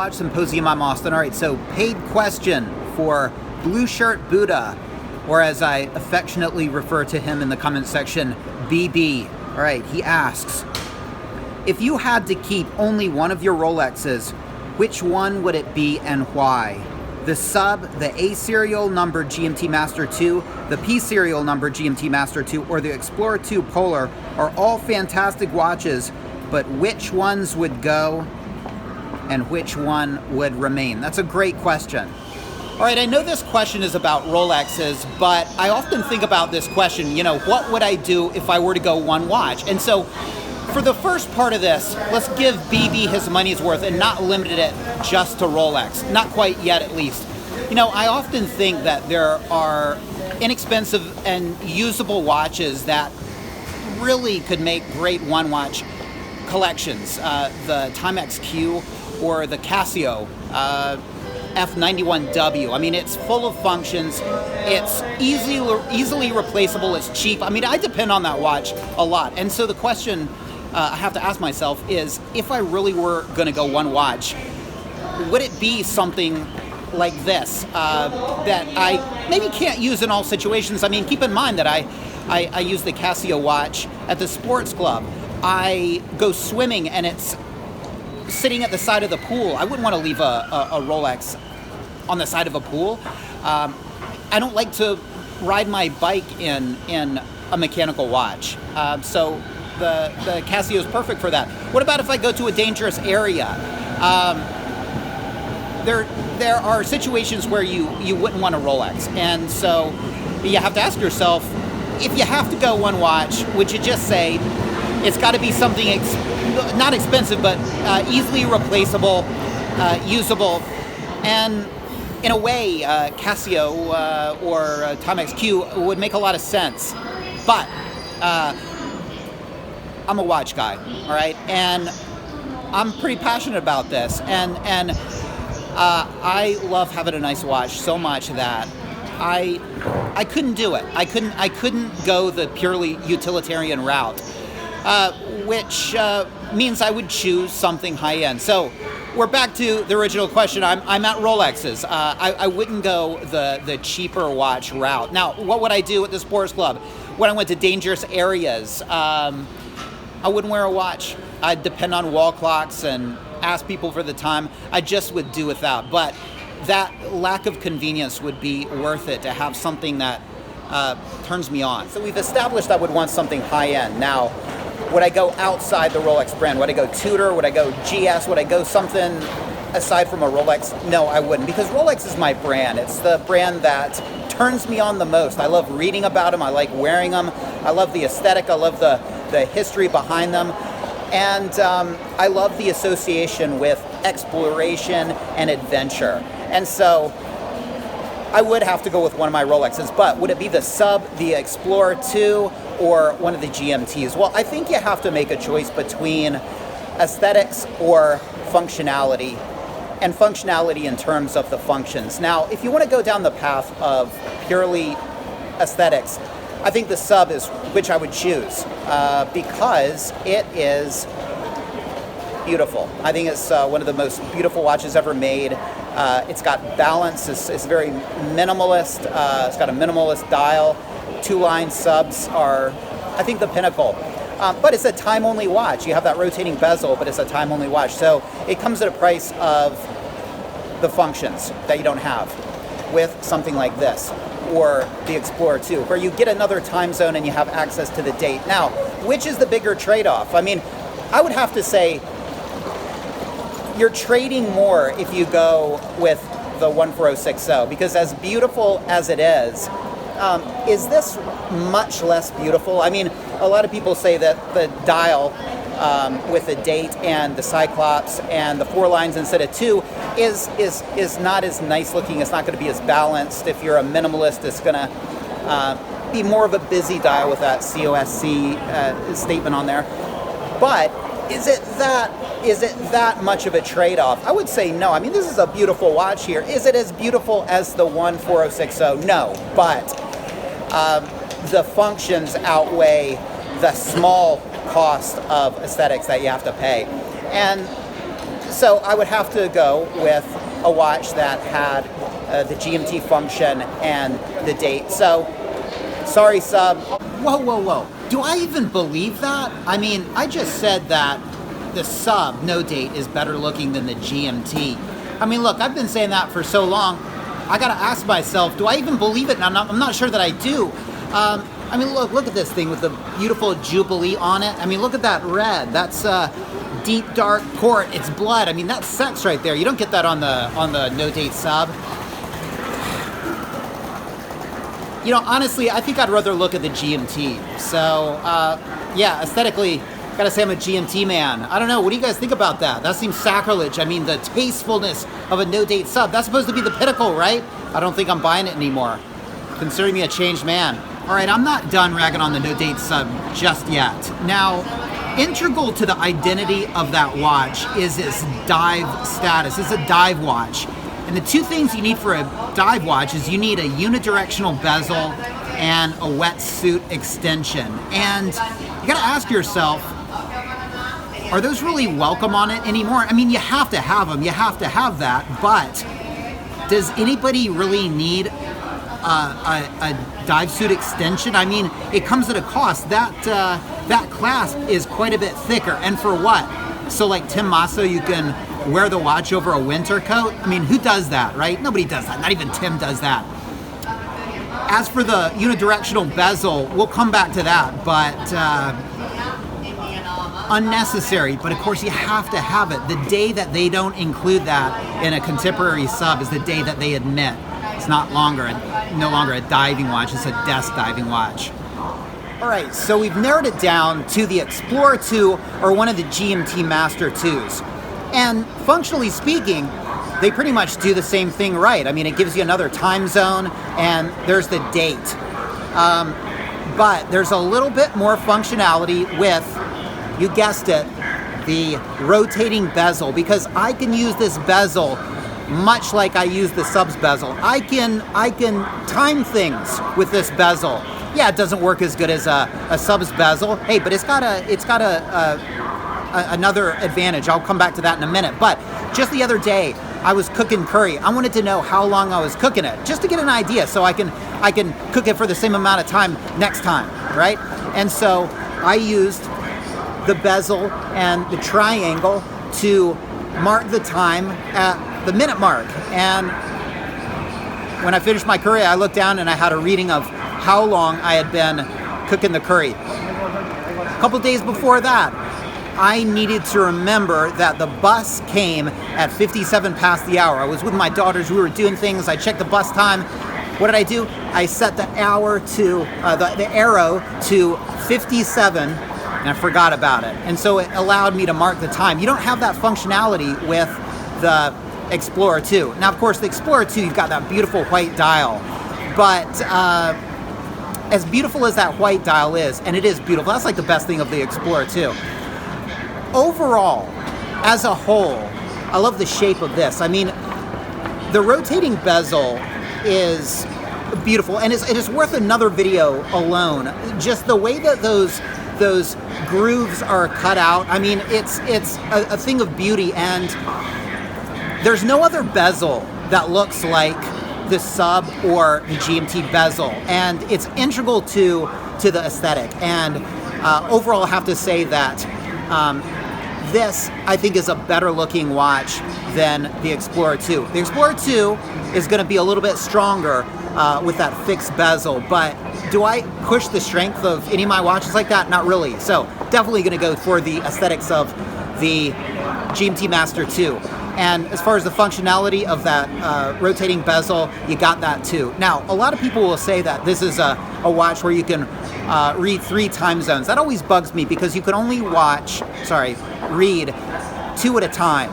Watch Symposium. I'm Austin. All right, so paid question for Blue Shirt Buddha, or as I affectionately refer to him in the comment section, BB. All right, he asks, if you had to keep only one of your Rolexes, which one would it be and why? The sub, the A serial number GMT Master 2, the P serial number GMT Master 2, or the Explorer 2 Polar are all fantastic watches, but which ones would go and which one would remain? That's a great question. All right, I know this question is about Rolexes, but I often think about this question, what would I do if I were to go one watch? And so for the first part of this, let's give BB his money's worth and not limit it just to Rolex. Not quite yet, at least. I often think that there are inexpensive and usable watches that really could make great one-watch collections. The Timex Q or the Casio F91W. I mean, it's full of functions. It's easily replaceable. It's cheap. I mean, I depend on that watch a lot. And so the question I have to ask myself is, if I really were going to go one watch, would it be something like this that I maybe can't use in all situations? I mean, keep in mind that I use the Casio watch at the sports club. I go swimming and it's sitting at the side of the pool. I wouldn't want to leave a Rolex on the side of a pool. I don't like to ride my bike in a mechanical watch. So the Casio is perfect for that. What about if I go to a dangerous area? There are situations where you wouldn't want a Rolex, and so you have to ask yourself, if you have to go one watch, would you just say it's got to be something not expensive, but easily replaceable, usable, and in a way, Casio or Timex Q would make a lot of sense. But I'm a watch guy, all right, and I'm pretty passionate about this, and I love having a nice watch so much that I couldn't do it. I couldn't go the purely utilitarian route, which means I would choose something high end. So we're back to the original question. I'm at Rolexes. I wouldn't go the cheaper watch route. Now, what would I do at the sports club? When I went to dangerous areas, I wouldn't wear a watch. I'd depend on wall clocks and ask people for the time. I just would do without. But that lack of convenience would be worth it to have something that turns me on. So we've established I would want something high end. Now, would I go outside the Rolex brand? Would I go Tudor? Would I go GS? Would I go something aside from a Rolex? No, I wouldn't, because Rolex is my brand. It's the brand that turns me on the most. I love reading about them. I like wearing them. I love the aesthetic. I love the history behind them. And I love the association with exploration and adventure. And so I would have to go with one of my Rolexes, but would it be the Sub, the Explorer 2, or one of the GMTs? Well, I think you have to make a choice between aesthetics or functionality, and functionality in terms of the functions. Now, if you want to go down the path of purely aesthetics, I think the Sub is which I would choose because it is beautiful. I think it's one of the most beautiful watches ever made. It's got balance. It's very minimalist. It's got a minimalist dial. Two-line subs are, I think, the pinnacle. But it's a time-only watch. You have that rotating bezel, but it's a time-only watch. So it comes at a price of the functions that you don't have with something like this, or the Explorer 2, where you get another time zone and you have access to the date. Now, which is the bigger trade-off? I mean, I would have to say you're trading more if you go with the 14060, because as beautiful as it is this much less beautiful? I mean, a lot of people say that the dial with the date and the Cyclops and the 4 lines instead of 2 is not as nice looking. It's not going to be as balanced. If you're a minimalist, it's going to be more of a busy dial with that COSC statement on there. But is it that much of a trade-off? I would say no. I mean, this is a beautiful watch here. Is it as beautiful as the 14060? No, but the functions outweigh the small cost of aesthetics that you have to pay. And So I would have to go with a watch that had the GMT function and the date. So, sorry, sub. Whoa, whoa, whoa. Do I even believe that? I mean, I just said that the sub, no date, is better looking than the GMT. I mean, look, I've been saying that for so long. I gotta ask myself, do I even believe it? And I'm not sure that I do. I mean, look at this thing with the beautiful Jubilee on it. I mean, look at that red. That's deep dark port. It's blood. I mean, that's sex right there. You don't get that on the no date sub. You know, honestly, I think I'd rather look at the GMT. So, yeah, aesthetically, gotta say I'm a GMT man. I don't know, what do you guys think about that? That seems sacrilege. I mean, the tastefulness of a no-date sub, that's supposed to be the pinnacle, right? I don't think I'm buying it anymore. Consider me a changed man. All right, I'm not done ragging on the no-date sub just yet. Now, integral to the identity of that watch is its dive status. It's a dive watch. And the two things you need for a dive watch is you need a unidirectional bezel and a wetsuit extension. And you gotta ask yourself, are those really welcome on it anymore? I mean, you have to have them, you have to have that, but does anybody really need a dive suit extension? I mean, it comes at a cost. That clasp is quite a bit thicker, and for what? So like Tim Masso, you can wear the watch over a winter coat? I mean, who does that, right? Nobody does that, not even Tim does that. As for the unidirectional bezel, we'll come back to that, but unnecessary, but of course you have to have it. The day that they don't include that in a contemporary sub is the day that they admit it's no longer a diving watch, it's a desk diving watch. All right, so we've narrowed it down to the Explorer 2 or one of the GMT Master 2s. And functionally speaking, they pretty much do the same thing right. I mean, it gives you another time zone, and there's the date. But there's a little bit more functionality with, you guessed it, the rotating bezel, because I can use this bezel much like I use the subs bezel. I can time things with this bezel. Yeah, it doesn't work as good as a subs bezel. Hey, but it's got another advantage. I'll come back to that in a minute. But just the other day, I was cooking curry. I wanted to know how long I was cooking it, just to get an idea, so I can cook it for the same amount of time next time, right? And so I used the bezel and the triangle to mark the time at the minute mark. And when I finished my curry, I looked down and I had a reading of how long I had been cooking the curry. A couple days before that, I needed to remember that the bus came at 57 past the hour. I was with my daughters, we were doing things, I checked the bus time. What did I do? I set the hour to, the arrow to 57, and I forgot about it. And so it allowed me to mark the time. You don't have that functionality with the Explorer 2. Now, of course, the Explorer 2, you've got that beautiful white dial, but as beautiful as that white dial is, and it is beautiful, that's like the best thing of the Explorer 2. Overall, as a whole, I love the shape of this. I mean, the rotating bezel is beautiful, and it is worth another video alone. Just the way that those grooves are cut out, I mean, it's a thing of beauty, and there's no other bezel that looks like the sub or the GMT bezel, and it's integral to the aesthetic. And overall, I have to say that this, I think, is a better looking watch than the Explorer 2. The Explorer 2 is going to be a little bit stronger with that fixed bezel, but do I push the strength of any of my watches like that? Not really. So definitely going to go for the aesthetics of the GMT Master 2. And as far as the functionality of that rotating bezel, you got that too. Now, a lot of people will say that this is a watch where you can read 3 time zones. That always bugs me because you can only read 2 at a time.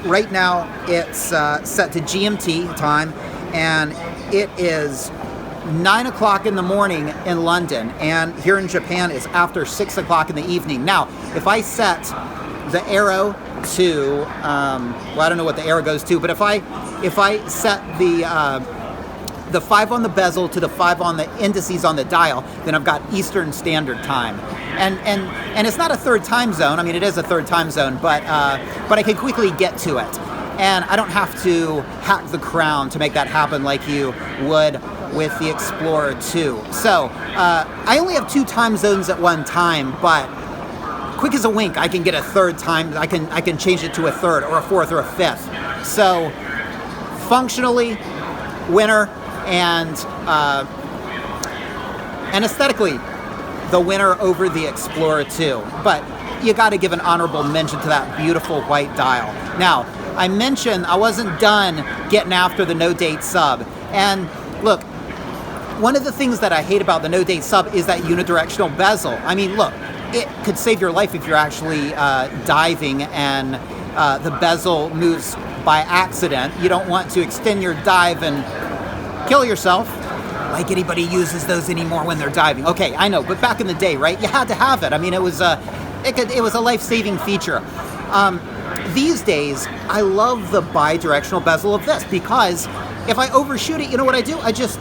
Right now, it's set to GMT time, and it is 9 o'clock in the morning in London, and here in Japan it's after 6 o'clock in the evening. Now, if I set the arrow to, well, I don't know what the arrow goes to, but if I set the the 5 on the bezel to the 5 on the indices on the dial, then I've got Eastern Standard Time. And it's not a third time zone. I mean, it is a third time zone, but I can quickly get to it. And I don't have to hack the crown to make that happen like you would with the Explorer 2. So I only have 2 time zones at one time, but quick as a wink, I can get a third time. I can change it to a third or a fourth or a fifth. So functionally, winner, and aesthetically, the winner over the Explorer 2. But you got to give an honorable mention to that beautiful white dial. Now, I mentioned I wasn't done getting after the no-date sub. And look, one of the things that I hate about the no-date sub is that unidirectional bezel. I mean, look, it could save your life if you're actually diving and the bezel moves by accident. You don't want to extend your dive and kill yourself. Like anybody uses those anymore when they're diving. Okay, I know, but back in the day, right? You had to have it. I mean, it was a life-saving feature. These days, I love the bi-directional bezel of this because if I overshoot it, you know what I do? I just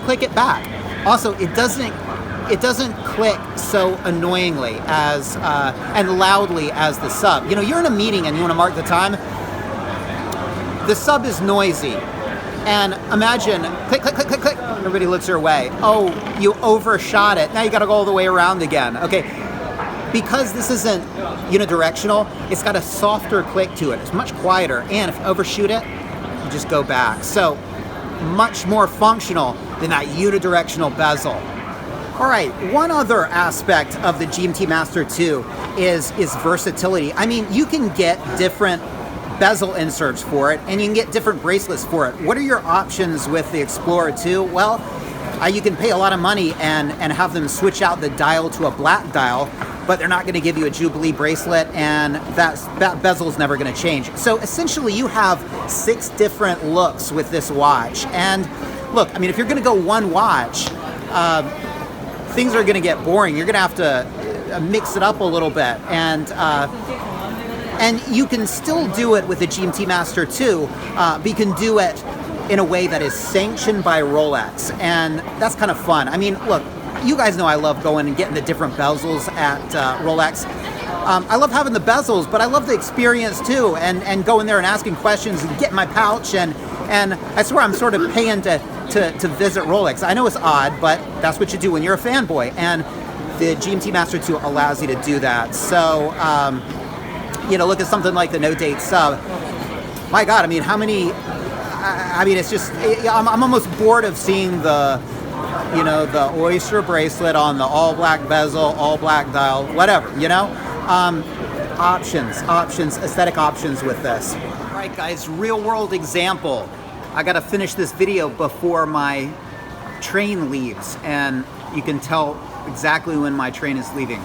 click it back. Also, it doesn't click so annoyingly as and loudly as the sub. You know, you're in a meeting and you want to mark the time. The sub is noisy. And imagine, click, click, click, click, click. Everybody looks your way. Oh, you overshot it. Now you got to go all the way around again. Okay, because this isn't unidirectional, it's got a softer click to it. It's much quieter. And if you overshoot it, you just go back. So much more functional than that unidirectional bezel. All right, one other aspect of the GMT Master 2 is versatility. I mean, you can get different bezel inserts for it, and you can get different bracelets for it. What are your options with the Explorer 2? Well, you can pay a lot of money and have them switch out the dial to a black dial, but they're not going to give you a Jubilee bracelet, and that bezel is never going to change. So essentially, you have 6 different looks with this watch. And look, I mean, if you're going to go one watch, things are going to get boring. You're going to have to mix it up a little bit, and you can still do it with the GMT Master 2, but you can do it in a way that is sanctioned by Rolex, and that's kind of fun. I mean, look, you guys know I love going and getting the different bezels at Rolex. I love having the bezels, but I love the experience too, and going there and asking questions and getting my pouch, and I swear I'm sort of paying to visit Rolex. I know it's odd, but that's what you do when you're a fanboy, and the GMT Master 2 allows you to do that. So, you know, look at something like the no-date sub. My God, I mean, how many? I mean, it's just, I'm almost bored of seeing the oyster bracelet on the all-black bezel, all-black dial, whatever, you know? Options, aesthetic options with this. All right, guys, real-world example. I got to finish this video before my train leaves, and you can tell exactly when my train is leaving.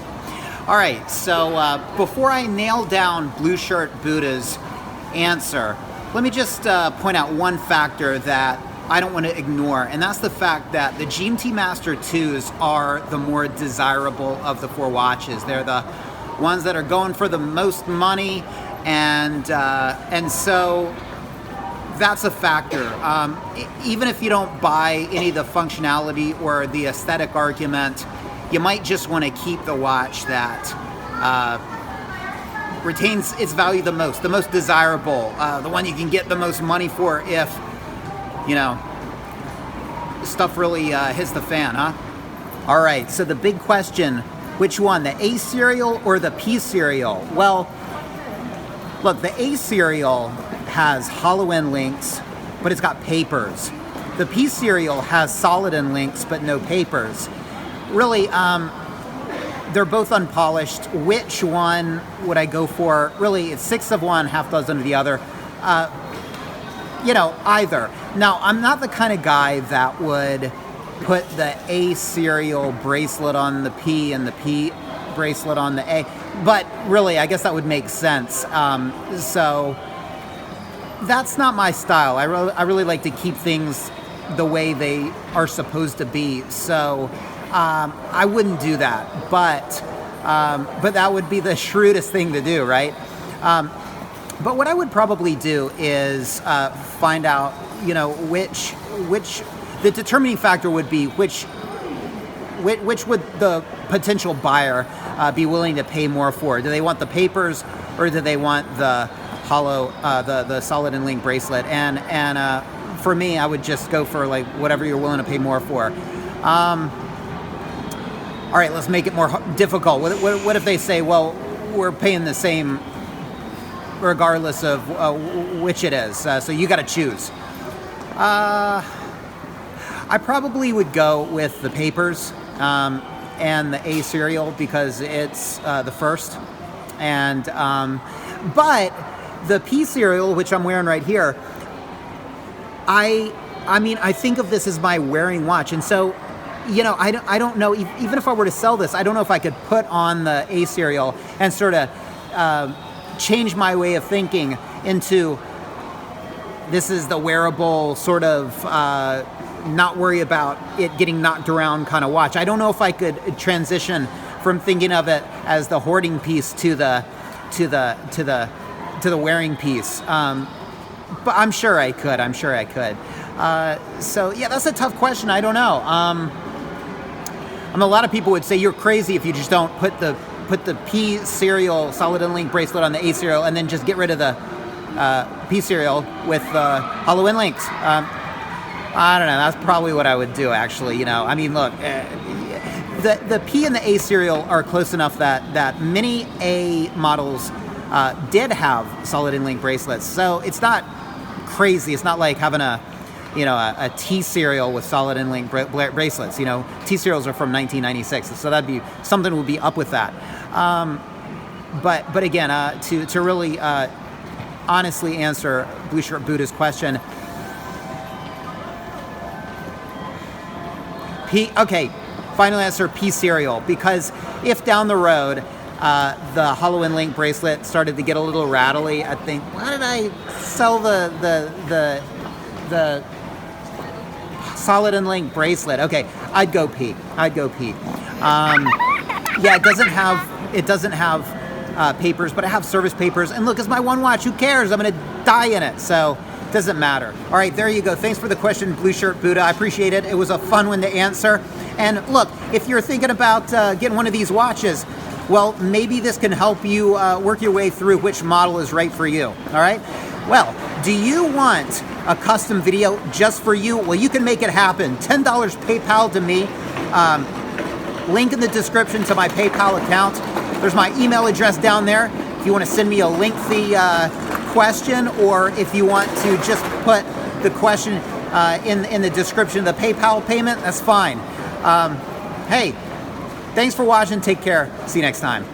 All right, so before I nail down Blue Shirt Buddha's answer, let me just point out one factor that I don't want to ignore, and that's the fact that the GMT Master 2s are the more desirable of the 4 watches. They're the ones that are going for the most money, and so that's a factor. Even if you don't buy any of the functionality or the aesthetic argument, you might just want to keep the watch that retains its value the most desirable, the one you can get the most money for if, you know, stuff really hits the fan, huh? All right, so the big question, which one, the A serial or the P serial? Well, look, the A serial has hollow end links, but it's got papers. The P serial has solid end links, but no papers. Really, they're both unpolished. Which one would I go for? Really, it's 6 of one, half dozen of the other. You know, either. Now, I'm not the kind of guy that would put the A serial bracelet on the P and the P bracelet on the A, but really, I guess that would make sense. So that's not my style. I really like to keep things the way they are supposed to be. So I wouldn't do that, but that would be the shrewdest thing to do, right? But what I would probably do is find out, you know, which the determining factor would be which would the potential buyer be willing to pay more for? Do they want the papers, or do they want the the solid and link bracelet? And for me, I would just go for like whatever you're willing to pay more for. All right, let's make it more difficult. What if they say, well, we're paying the same regardless of which it is, so you got to choose? I probably would go with the papers and the A serial because it's the first. And but the P serial, which I'm wearing right here, I mean, I think of this as my wearing watch, and so, you know, I don't know, even if I were to sell this, I don't know if I could put on the A serial and sort of change my way of thinking into this is the wearable sort of not worry about it getting knocked around kind of watch. I don't know if I could transition from thinking of it as the hoarding piece to the wearing piece. But I'm sure I could. So yeah, that's a tough question. I don't know. A lot of people would say you're crazy if you just don't put the P serial solid and link bracelet on the A serial and then just get rid of the P serial with hollow and links. I don't know. That's probably what I would do, actually. You know, I mean, look, the P and the A serial are close enough that many A models did have solid and link bracelets, so it's not crazy. It's not like having a T serial with solid and link bracelets. You know, T serials are from 1996, so that'd be something would be up with that. But again, to really honestly answer Blue Shirt Buddha's question, okay, final answer, P serial, because if down the road the hollow and link bracelet started to get a little rattly, I think, why did I sell the solid and link bracelet? Okay, I'd go P. Yeah, it doesn't have papers, but I have service papers, and look, it's my one watch. Who cares? I'm gonna die in it, so it doesn't matter. All right, there you go. Thanks for the question, Blue Shirt Buddha. I appreciate it. It was a fun one to answer. And look, if you're thinking about getting one of these watches, well, maybe this can help you work your way through which model is right for you. All right. Well, do you want a custom video just for you? Well, you can make it happen. $10 PayPal to me. Link in the description to my PayPal account. There's my email address down there if you want to send me a lengthy question, or if you want to just put the question in the description of the PayPal payment, that's fine. Hey, thanks for watching. Take care. See you next time.